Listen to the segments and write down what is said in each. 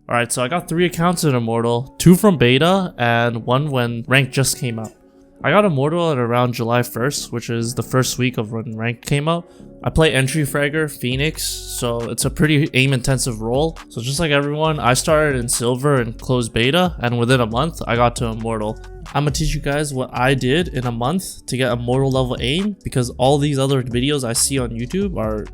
Alright, so I got 3 accounts in Immortal, 2 from beta, and 1 when Ranked just came out. I got Immortal at around July 1st, which is the first week of when Ranked came out. I play Entry Fragger, Phoenix, so it's a pretty aim-intensive role. So just like everyone, I started in Silver and closed beta, and within a month, I got to Immortal. I'm gonna teach you guys what I did in a month to get Immortal level aim, because all these other videos I see on YouTube are,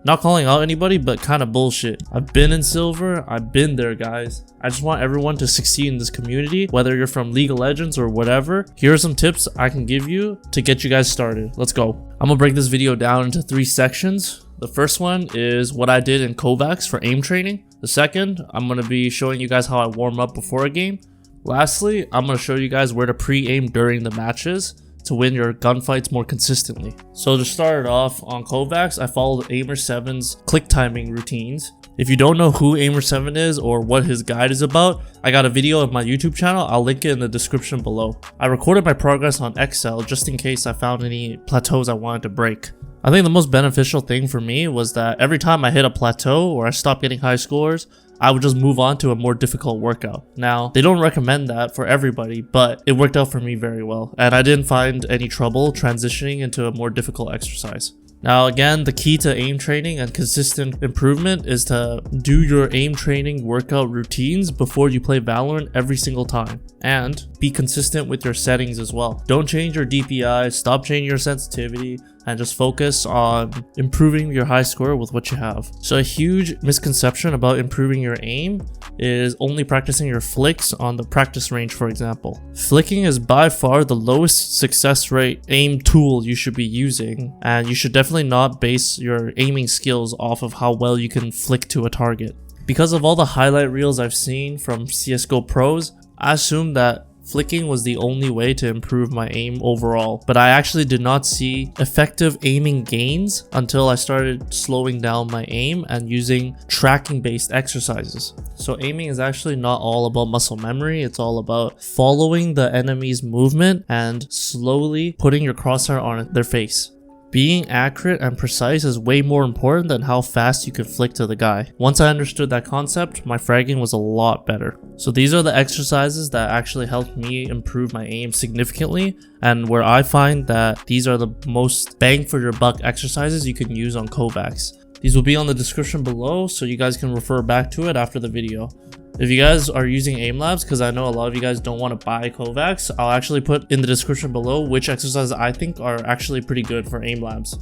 not calling out anybody, but kind of bullshit. I've been in Silver, I've been there, guys. I just want everyone to succeed in this community, whether you're from League of Legends or whatever. Here are some tips I can give you to get you guys started. Let's go. I'm gonna break this video down into 3 sections. The first one is what I did in Kovacs for aim training. The second, I'm gonna be showing you guys how I warm up before a game. Lastly, I'm gonna show you guys where to pre-aim during the matches to win your gunfights more consistently. So to start off on Kovacs, I followed Aimer7's click timing routines. If you don't know who Aimer7 is or what his guide is about, I got a video on my YouTube channel. I'll link it in the description below. I recorded my progress on Excel just in case I found any plateaus I wanted to break. I think the most beneficial thing for me was that every time I hit a plateau or I stopped getting high scores, I would just move on to a more difficult workout. Now, they don't recommend that for everybody, but it worked out for me very well, and I didn't find any trouble transitioning into a more difficult exercise. Now again, the key to aim training and consistent improvement is to do your aim training workout routines before you play Valorant every single time, and be consistent with your settings as well. Don't change your DPI, stop changing your sensitivity, and just focus on improving your high score with what you have. So a huge misconception about improving your aim is only practicing your flicks on the practice range, for example. Flicking is by far the lowest success rate aim tool you should be using, and you should definitely not base your aiming skills off of how well you can flick to a target. Because of all the highlight reels I've seen from CSGO pros, I assumed that flicking was the only way to improve my aim overall, but I actually did not see effective aiming gains until I started slowing down my aim and using tracking based exercises. So aiming is actually not all about muscle memory, it's all about following the enemy's movement and slowly putting your crosshair on their face. Being accurate and precise is way more important than how fast you can flick to the guy. Once I understood that concept, my fragging was a lot better. So these are the exercises that actually helped me improve my aim significantly, and where I find that these are the most bang for your buck exercises you can use on Kovacs. These will be on the description below, so you guys can refer back to it after the video. If you guys are using Aimlabs, because I know a lot of you guys don't want to buy Kovacs, I'll actually put in the description below which exercises I think are actually pretty good for Aimlabs.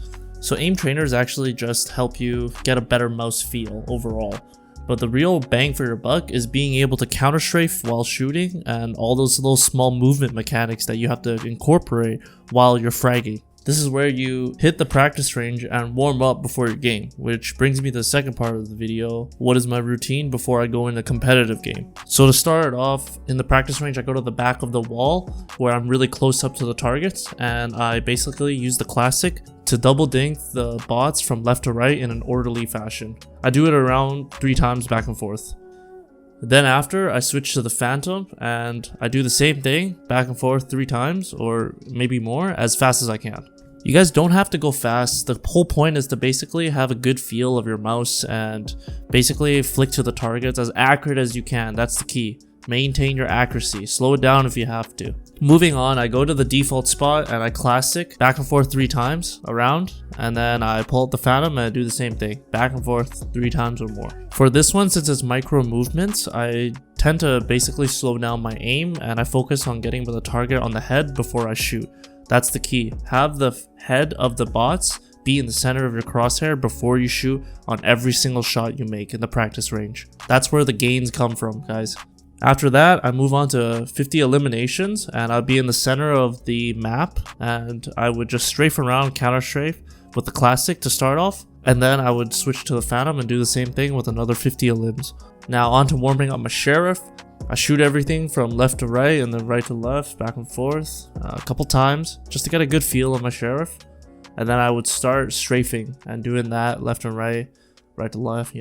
So aim trainers actually just help you get a better mouse feel overall. But the real bang for your buck is being able to counter strafe while shooting and all those little small movement mechanics that you have to incorporate while you're fragging. This is where you hit the practice range and warm up before your game, which brings me to the second part of the video. What is my routine before I go in a competitive game? So to start off, in the practice range, I go to the back of the wall where I'm really close up to the targets, and I basically use the classic to double dink the bots from left to right in an orderly fashion. I do it around 3 times back and forth. Then after, I switch to the Phantom and I do the same thing back and forth 3 times or maybe more as fast as I can. You guys don't have to go fast. The whole point is to basically have a good feel of your mouse and basically flick to the targets as accurate as you can. That's the key. Maintain your accuracy. Slow it down if you have to. Moving on, I go to the default spot and I classic back and forth 3 times around, and then I pull out the Phantom and I do the same thing back and forth 3 times or more. For this one, since it's micro movements, I tend to basically slow down my aim and I focus on getting the target on the head before I shoot. That's the key. Have the head of the bots be in the center of your crosshair before you shoot on every single shot you make in the practice range. That's where the gains come from, guys. After that, I move on to 50 eliminations and I'll be in the center of the map and I would just strafe around, counter strafe with the classic to start off, and then I would switch to the Phantom and do the same thing with another 50 elims. Now on to warming up my Sheriff. I shoot everything from left to right and then right to left, back and forth a couple times just to get a good feel of my Sheriff, and then I would start strafing and doing that left and right, right to left,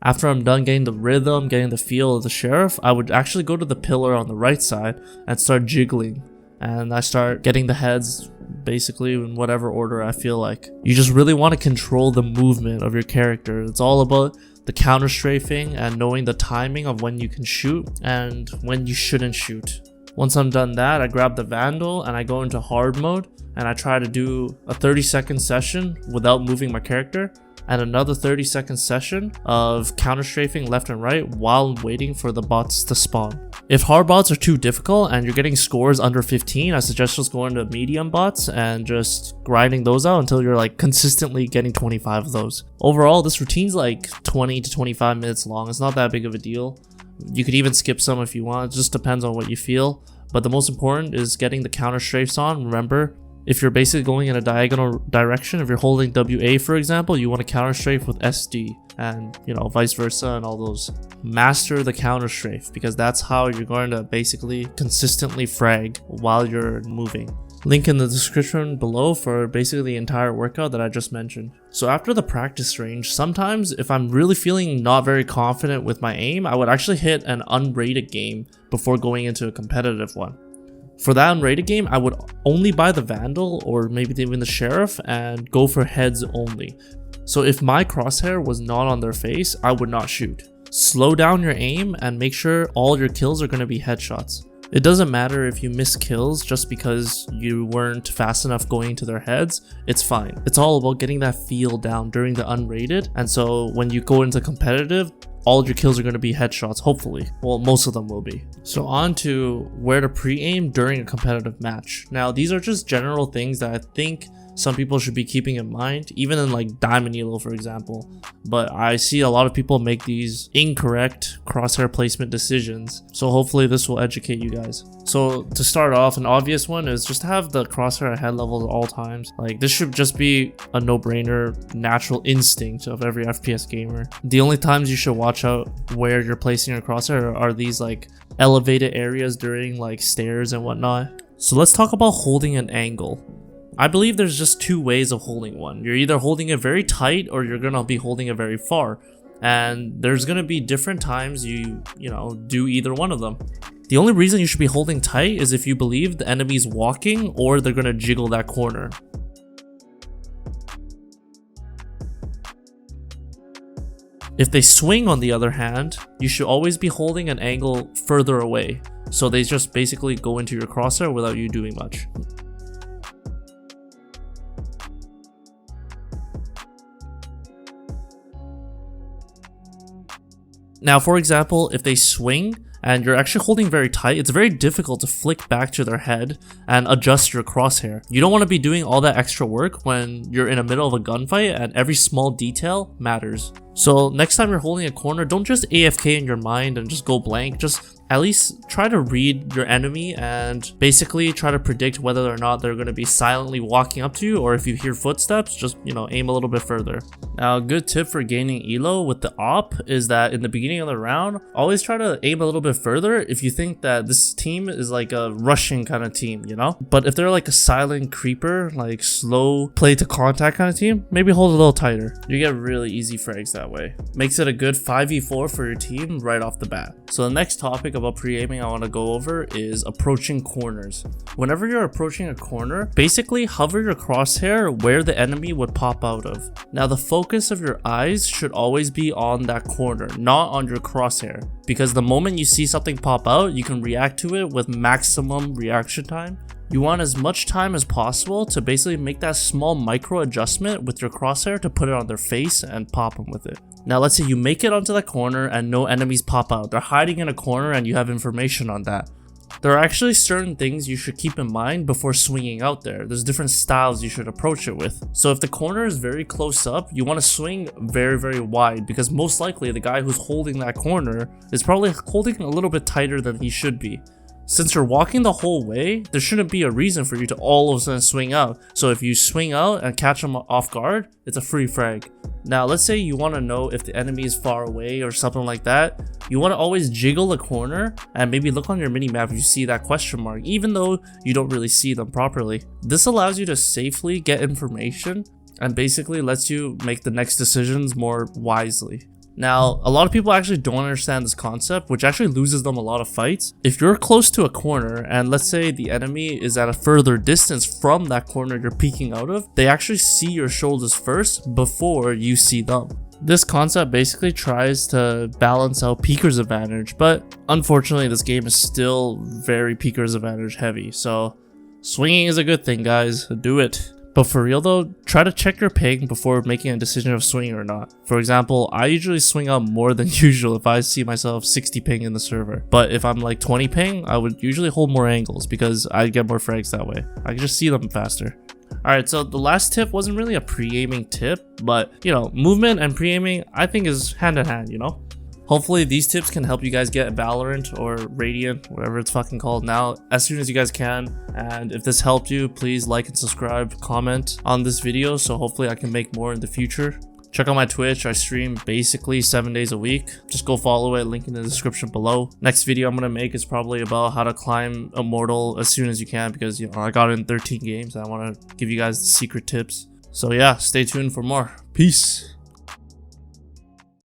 After I'm done getting the rhythm, getting the feel of the Sheriff, I would actually go to the pillar on the right side and start jiggling. And I start getting the heads basically in whatever order I feel like. You just really want to control the movement of your character. It's all about the counter strafing, and knowing the timing of when you can shoot and when you shouldn't shoot. Once I'm done that, I grab the Vandal and I go into hard mode and I try to do a 30-second session without moving my character, and another 30-second session of counter strafing left and right while waiting for the bots to spawn. If hard bots are too difficult and you're getting scores under 15, I suggest just going to medium bots and just grinding those out until you're like consistently getting 25 of those. Overall, this routine's like 20 to 25 minutes long. It's not that big of a deal. You could even skip some if you want. It just depends on what you feel. But the most important is getting the counter strafes on. Remember, if you're basically going in a diagonal direction, if you're holding WA for example, you want to counter strafe with SD, and you know, vice versa and all those. Master the counter strafe, because that's how you're going to basically consistently frag while you're moving. Link in the description below for basically the entire workout that I just mentioned. So after the practice range, sometimes if I'm really feeling not very confident with my aim, I would actually hit an unrated game before going into a competitive one. For that unrated game, I would only buy the Vandal or maybe even the Sheriff and go for heads only. So if my crosshair was not on their face, I would not shoot. Slow down your aim and make sure all your kills are going to be headshots. It doesn't matter if you miss kills just because you weren't fast enough going to their heads, it's fine. It's all about getting that feel down during the unrated, and so when you go into competitive, all of your kills are going to be headshots, hopefully. Well, most of them will be. So on to where to pre-aim during a competitive match. Now, these are just general things that I think some people should be keeping in mind, even in like Diamond Elo for example. But I see a lot of people make these incorrect crosshair placement decisions, so hopefully this will educate you guys. So to start off, an obvious one is just have the crosshair at head level at all times. Like, this should just be a no-brainer, natural instinct of every FPS gamer. The only times you should watch out where you're placing your crosshair are these like elevated areas during like stairs and whatnot. So let's talk about holding an angle. I believe there's just two ways of holding one. You're either holding it very tight or you're gonna be holding it very far. And there's gonna be different times you do either one of them. The only reason you should be holding tight is if you believe the enemy's walking or they're gonna jiggle that corner. If they swing, on the other hand, you should always be holding an angle further away, so they just basically go into your crosshair without you doing much. Now, for example, if they swing and you're actually holding very tight, it's very difficult to flick back to their head and adjust your crosshair. You don't want to be doing all that extra work when you're in the middle of a gunfight and every small detail matters. So next time you're holding a corner, don't just AFK in your mind and just go blank. Just at least try to read your enemy and basically try to predict whether or not they're going to be silently walking up to you, or if you hear footsteps, just, aim a little bit further. Now, a good tip for gaining elo with the op is that in the beginning of the round, always try to aim a little bit further if you think that this team is like a rushing kind of team, But if they're like a silent creeper, like slow play to contact kind of team, maybe hold a little tighter. You get really easy frags that way. Makes it a good 5v4 for your team right off the bat. So the next topic about pre-aiming I want to go over is approaching corners. Whenever you're approaching a corner, basically hover your crosshair where the enemy would pop out of. Now, the focus of your eyes should always be on that corner, not on your crosshair, because the moment you see something pop out, you can react to it with maximum reaction time. You want as much time as possible to basically make that small micro adjustment with your crosshair to put it on their face and pop them with it. Now, let's say you make it onto that corner and no enemies pop out. They're hiding in a corner and you have information on that. There are actually certain things you should keep in mind before swinging out there. There's different styles you should approach it with. So if the corner is very close up, you want to swing very, very wide, because most likely the guy who's holding that corner is probably holding a little bit tighter than he should be. Since you're walking the whole way, there shouldn't be a reason for you to all of a sudden swing out. So if you swing out and catch them off guard, it's a free frag. Now, let's say you want to know if the enemy is far away or something like that. You want to always jiggle the corner and maybe look on your minimap if you see that question mark, even though you don't really see them properly. This allows you to safely get information and basically lets you make the next decisions more wisely. Now, a lot of people actually don't understand this concept, which actually loses them a lot of fights. If you're close to a corner and let's say the enemy is at a further distance from that corner you're peeking out of, they actually see your shoulders first before you see them. This concept basically tries to balance out Peeker's advantage, but unfortunately this game is still very Peeker's advantage heavy, so swinging is a good thing, guys. Do it. But for real though, try to check your ping before making a decision of swinging or not. For example, I usually swing out more than usual if I see myself 60 ping in the server. But if I'm like 20 ping, I would usually hold more angles because I get more frags that way. I can just see them faster. Alright, so the last tip wasn't really a pre-aiming tip, but you know, movement and pre-aiming I think is hand in hand, you know? Hopefully these tips can help you guys get Valorant or Radiant, whatever it's fucking called now, as soon as you guys can. And if this helped you, please like and subscribe, comment on this video so hopefully I can make more in the future. Check out my Twitch, I stream basically 7 days a week. Just go follow it, link in the description below. Next video I'm gonna make is probably about how to climb Immortal as soon as you can because, you know, I got it in 13 games and I wanna give you guys the secret tips. So yeah, stay tuned for more. Peace.